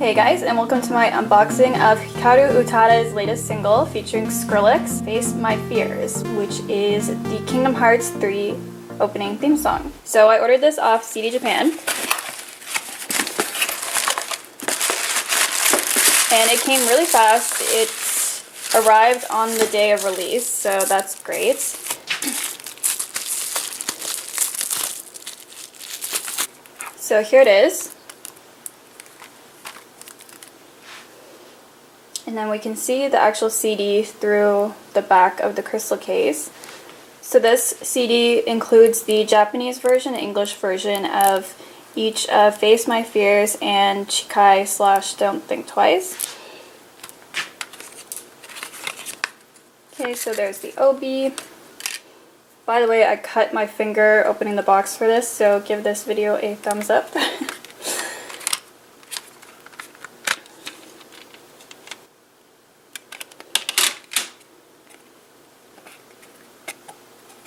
Hey guys, and welcome to my unboxing of Hikaru Utada's latest single featuring Skrillex, Face My Fears, which is the Kingdom Hearts 3 opening theme song. So I ordered this off CDJapan, and it came really fast. It arrived on the day of release, so that's great. So here it is. And then we can see the actual CD through the back of the crystal case. So this CD includes the Japanese version and English version of each of Face My Fears and Chikai / Don't Think Twice. Okay, so there's the OB. By the way, I cut my finger opening the box for this, so give this video a thumbs up.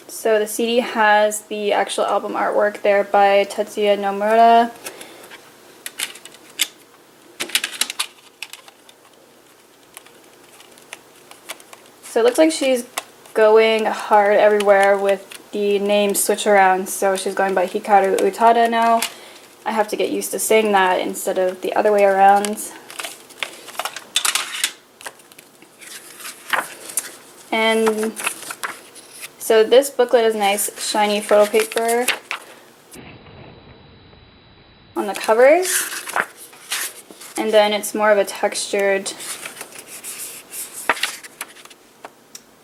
So the CD has the actual album artwork there by Tetsuya Nomura. So it looks like she's going hard everywhere with the name switch around. So she's going by Hikaru Utada now. I have to get used to saying that instead of the other way around. And so this booklet is nice shiny photo paper on the covers, and then it's more of a textured,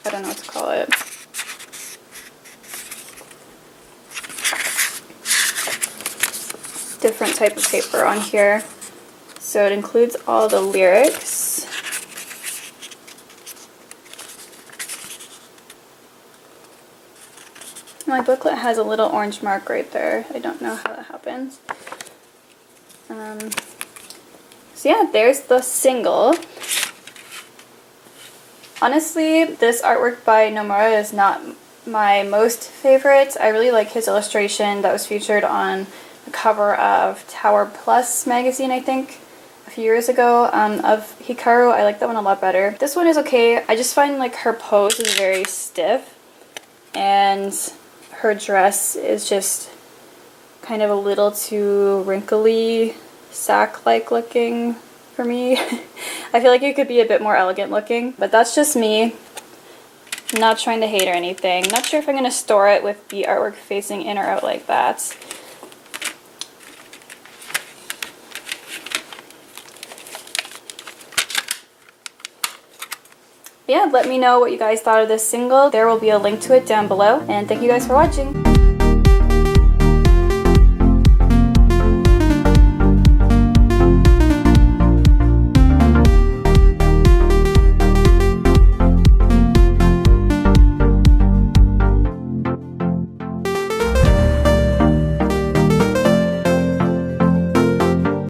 I don't know what to call it. Different type of paper on here. So it includes all the lyrics. My booklet has a little orange mark right there. I don't know how that happens. So yeah, there's the single. Honestly, this artwork by Nomura is not my most favorite. I really like his illustration that was featured on the cover of Tower Plus magazine, I think, a few years ago, of Hikaru. I like that one a lot better. This one is okay. I just find like her pose is very stiff, and her dress is just kind of a little too wrinkly, sack-like looking for me. I feel like it could be a bit more elegant looking, but that's just me. I'm not trying to hate or anything. Not sure if I'm going to store it with the artwork facing in or out like that. Yeah, let me know what you guys thought of this single. There will be a link to it down below, and thank you guys for watching.